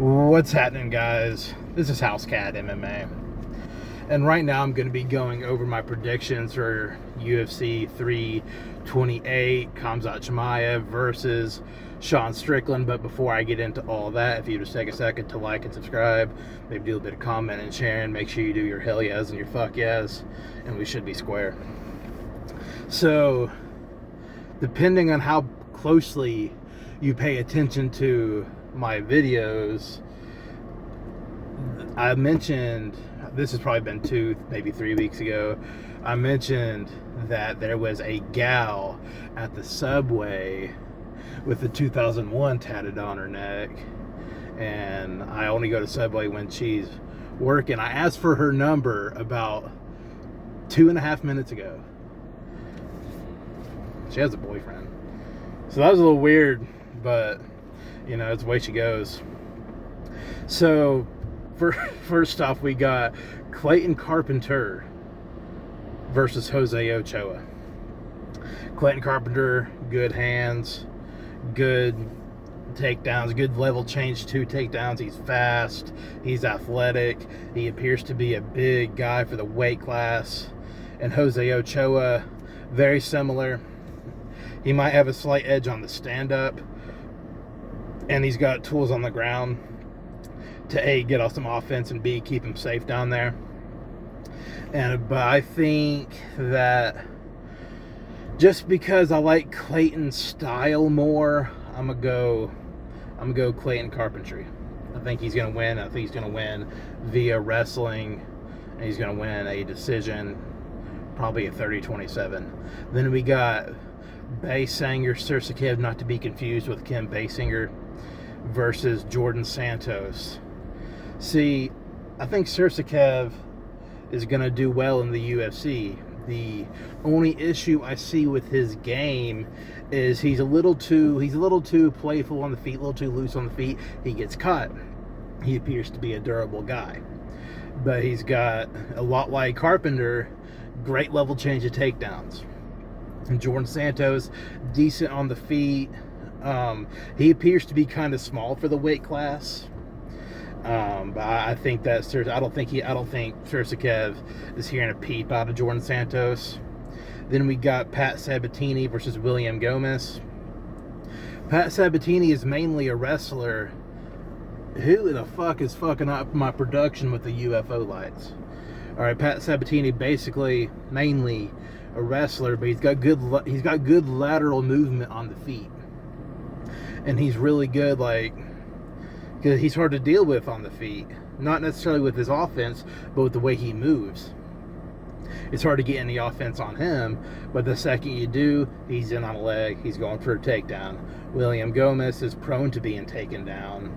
What's happening, guys? This is House Cat MMA, and right now I'm going to be going over my predictions for UFC 328, Khamzat Chimaev versus Sean Strickland. But before I get into all that, if you just take a second to like and subscribe, maybe do a bit of comment and sharing, make sure you do your hell yes and your fuck yes, and we should be square. So, depending on how closely you pay attention to my videos, I mentioned, this has probably been 2, maybe 3 weeks ago, I mentioned that there was a gal at the Subway with the 2001 tatted on her neck, and I only go to Subway when she's working. I asked for her number about 2.5 minutes ago. She has a boyfriend, so that was a little weird, but you know, it's the way she goes. So, first off, we got Clayton Carpenter versus Jose Ochoa. Clayton Carpenter, good hands, good takedowns, good level change, 2 takedowns. He's fast, he's athletic, he appears to be a big guy for the weight class. And Jose Ochoa, very similar. He might have a slight edge on the stand-up, and he's got tools on the ground to A, get off some offense, and B, keep him safe down there. But I think that just because I like Clayton's style more, I'm gonna go Clayton Carpentry. I think he's gonna win. I think he's gonna win via wrestling, and he's gonna win a decision, probably a 30-27. Then we got Baysinger Sursakev, not to be confused with Kim Basinger, versus Jordan Santos. See, I think Sursakev is going to do well in the UFC. The only issue I see with his game is he's a little too playful on the feet, a little too loose on the feet. He gets caught. He appears to be a durable guy, but he's got, a lot like Carpenter, great level change of takedowns. And Jordan Santos, decent on the feet. He appears to be kind of small for the weight class. But I think that I don't think Sursakev is hearing a peep out of Jordan Santos. Then we got Pat Sabatini versus William Gomez. Pat Sabatini is mainly a wrestler. Who the fuck is fucking up my production with the UFO lights? All right, Pat Sabatini, basically mainly a wrestler, but he's got good lateral movement on the feet, and he's really good, because he's hard to deal with on the feet, not necessarily with his offense, but with the way he moves. It's hard to get any offense on him, but the second you do, he's in on a leg, he's going for a takedown. William Gomez is prone to being taken down.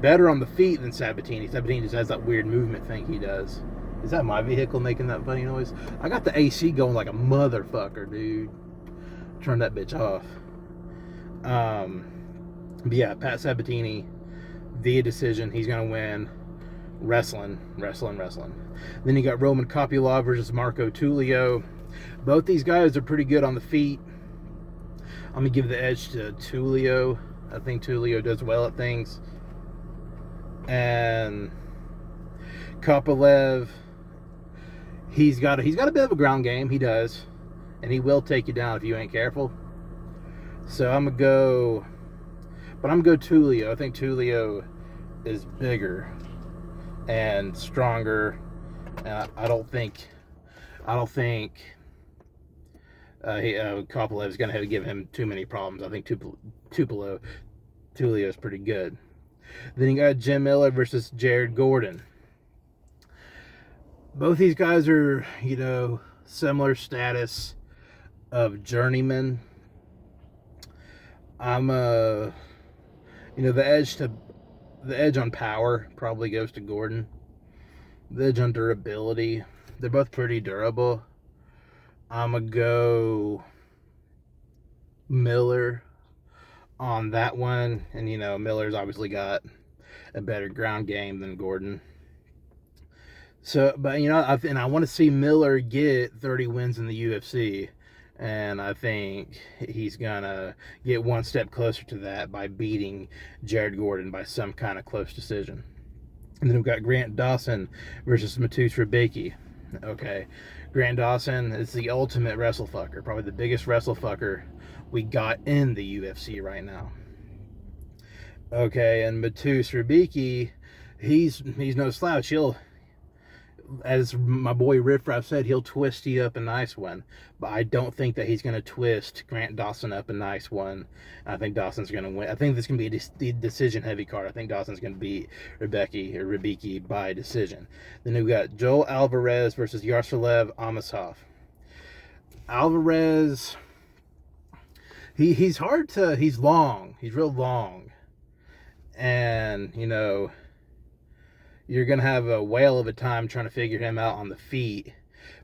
Better on the feet than Sabatini. Sabatini just has that weird movement thing he does. Is that my vehicle making that funny noise? I got the AC going like a motherfucker, dude. Turn that bitch off. But yeah, Pat Sabatini, via decision, he's going to win. Wrestling. Then you got Roman Kopylov versus Marco Tulio. Both these guys are pretty good on the feet. I'm going to give the edge to Tulio. I think Tulio does well at things. And Kopylov, he's got a bit of a ground game. He does, and he will take you down if you ain't careful. So I'm gonna go Tulio. I think Tulio is bigger and stronger. I don't think Kopylov is gonna have to give him too many problems. I think Tulio is pretty good. Then you got Jim Miller versus Jared Gordon. Both these guys are, similar status of journeyman. I'm the edge on power probably goes to Gordon. The edge on durability, they're both pretty durable. I'm gonna go Miller on that one, and Miller's obviously got a better ground game than Gordon. So, but I want to see Miller get 30 wins in the UFC, And I think he's going to get one step closer to that by beating Jared Gordon by some kind of close decision. And then we've got Grant Dawson versus Mateusz Rebecki. Okay, Grant Dawson is the ultimate wrestle fucker, probably the biggest wrestle fucker we got in the UFC right now. Okay, and Mateusz Rebecki, he's no slouch. He'll, as my boy Riff Raff said, he'll twist you up a nice one. But I don't think that he's going to twist Grant Dawson up a nice one. I think Dawson's going to win. I think this can be a decision heavy card. I think Dawson's going to beat Rebecki by decision. Then we've got Joel Alvarez versus Yaroslav Amosov. Alvarez, he's hard to, he's long. He's real long. And, you know, you're going to have a whale of a time trying to figure him out on the feet.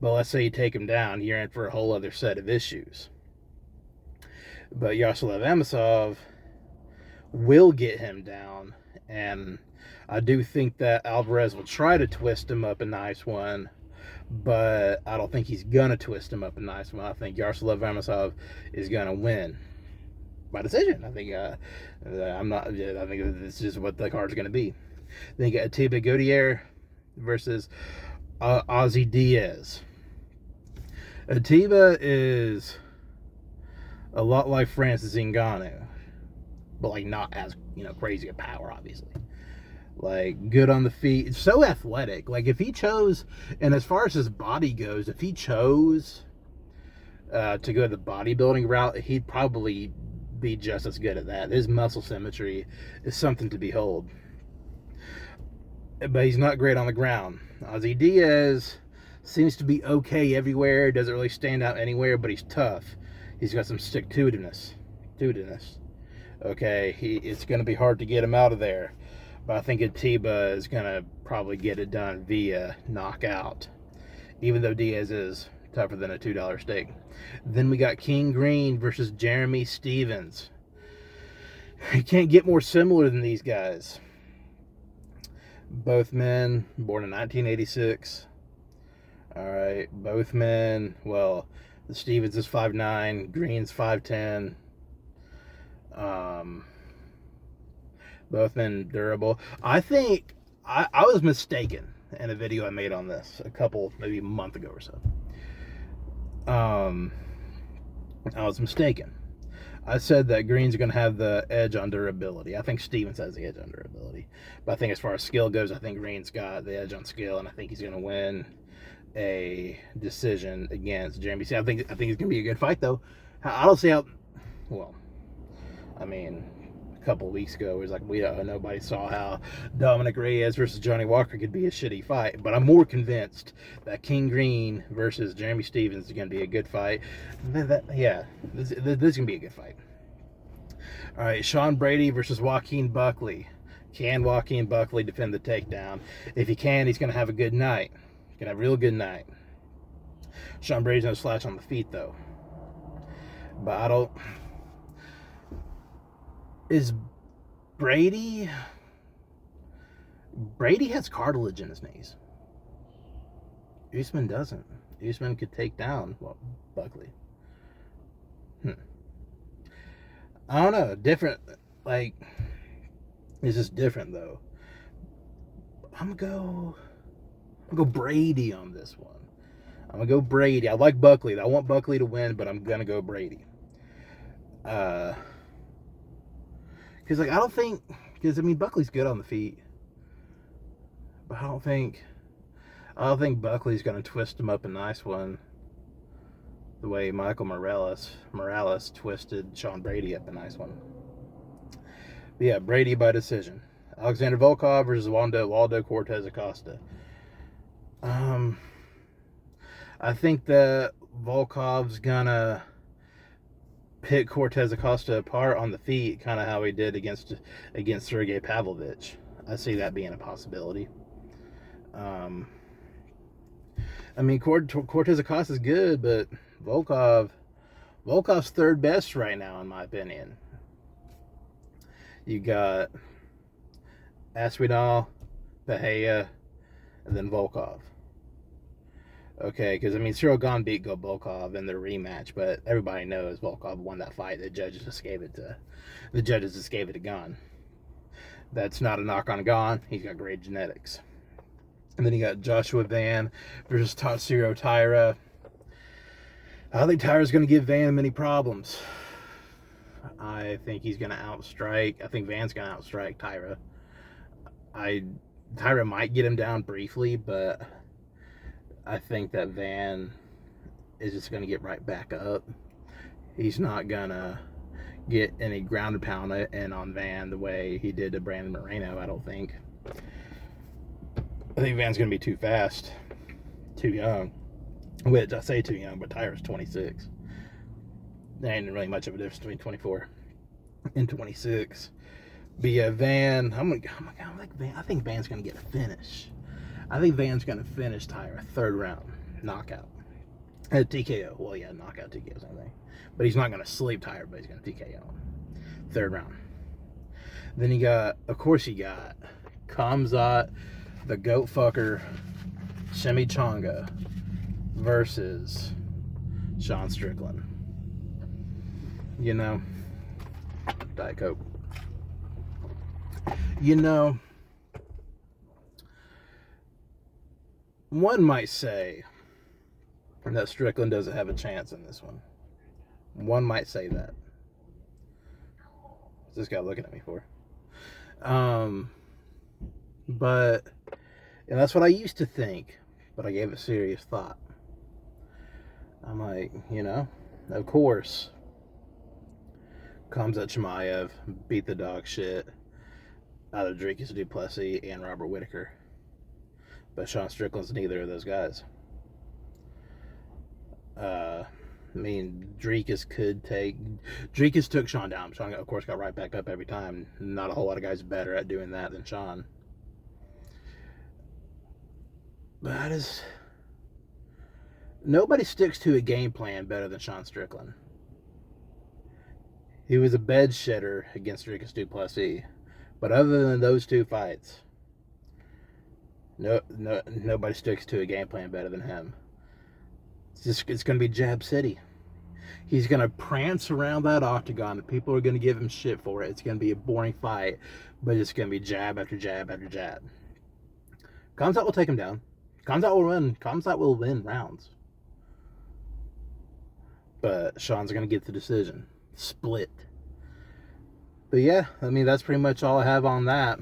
But let's say you take him down, you're in for a whole other set of issues. But Yaroslav Amosov will get him down. And I do think that Alvarez will try to twist him up a nice one. But I don't think he's going to twist him up a nice one. I think Yaroslav Amosov is going to win by decision. I think I think this is what the card's going to be. Then you got Atiba Gutierrez versus Ozzy Diaz. Atiba is a lot like Francis Ngannou, but like not as, you know, crazy of power, obviously. Like good on the feet, so athletic. Like if he chose, and as far as his body goes, if he chose to go the bodybuilding route, he'd probably be just as good at that. His muscle symmetry is something to behold. But he's not great on the ground. Ozzy Diaz seems to be okay everywhere, doesn't really stand out anywhere, but he's tough. He's got some stick-to-itiveness. Okay, it's going to be hard to get him out of there. But I think Atiba is going to probably get it done via knockout, even though Diaz is tougher than a $2 steak. Then we got King Green versus Jeremy Stephens. You can't get more similar than these guys. Both men born in 1986. All right, both men. Well, the Stephens is 5'9", Green's 5'10". Both men durable. I think I was mistaken in a video I made on this maybe a month ago or so. I was mistaken. I said that Green's going to have the edge on durability. I think Stephens has the edge on durability. But I think as far as skill goes, I think Green's got the edge on skill, and I think he's going to win a decision against Jeremy. I think it's going to be a good fight, though. I don't see how... Well, I mean, a couple of weeks ago, it was like, nobody saw how Dominic Reyes versus Johnny Walker could be a shitty fight. But I'm more convinced that King Green versus Jeremy Stephens is going to be a good fight. This is going to be a good fight. All right, Sean Brady versus Joaquin Buckley. Can Joaquin Buckley defend the takedown? If he can, he's going to have a good night. He's going to have a real good night. Sean Brady's no slouch on the feet, though. But I don't... Is Brady... Brady has cartilage in his knees. Usman doesn't. Usman could take down Buckley. I don't know. Different. Like, it's just different, though. I'm gonna go Brady on this one. I'm gonna go Brady. I like Buckley. I want Buckley to win, but I'm gonna go Brady. Because like I don't think, because I mean Buckley's good on the feet, but I don't think Buckley's gonna twist him up a nice one the way Michael Morales twisted Sean Brady up a nice one. But yeah, Brady by decision. Alexander Volkov versus Waldo Cortez Acosta. I think that Volkov's gonna pick Cortez Acosta apart on the feet, kind of how he did against Sergey Pavlovich. I see that being a possibility. I mean, Cortez Acosta's good, but Volkov's third best right now, in my opinion. You got Aspinall, Bahia, and then Volkov. Okay, because I mean, Cyril Gane beat Volkov in their rematch, but everybody knows Volkov won that fight. The judges just gave it to Gane. That's not a knock on Gane. He's got great genetics. And then you got Joshua Van versus Tatsuro Taira. I don't think Taira's going to give Van many problems. I think he's going to outstrike. I think Van's going to outstrike Taira. Taira might get him down briefly, but I think that Van is just going to get right back up. He's not going to get any ground and pound in on Van the way he did to Brandon Moreno, I don't think. I think Van's going to be too fast, too young. Which, I say too young, but Taira's 26. There ain't really much of a difference between 24 and 26. But yeah, Van, I think Van's going to get a finish. I think Van's going to finish Taira, third round, knockout. TKO. Well, yeah, knockout, TKO, same thing. But he's not going to sleep Taira, but he's going to TKO him. Third round. Then you got Khamzat, the goat fucker, Chimichanga versus Sean Strickland. You know, Diet Coke. You know, one might say that Strickland doesn't have a chance in this one. One might say that. What's this guy looking at me for? But, and that's what I used to think, but I gave it serious thought. I'm like, you know, of course, Khamzat Chimaev beat the dog shit out of Dricus du Plessis and Robert Whittaker. But Sean Strickland's neither of those guys. I mean, Dricus took Sean down. Sean, of course, got right back up every time. Not a whole lot of guys better at doing that than Sean. But nobody sticks to a game plan better than Sean Strickland. He was a bed shitter against Dricus du Plessis. But other than those two fights, nobody sticks to a game plan better than him. It's going to be jab city. He's going to prance around that octagon, and people are going to give him shit for it. It's going to be a boring fight, but it's going to be jab after jab after jab. Khamzat will take him down. Khamzat will win rounds. But Sean's going to get the decision. Split. But yeah, I mean, that's pretty much all I have on that.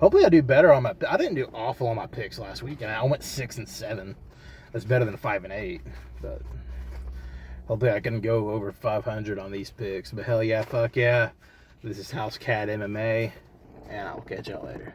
Hopefully I do better on I didn't do awful on my picks last week, and I went 6-7. That's better than 5-8. But hopefully I can go over 500 on these picks. But hell yeah, fuck yeah. This is House Cat MMA, and I'll catch y'all later.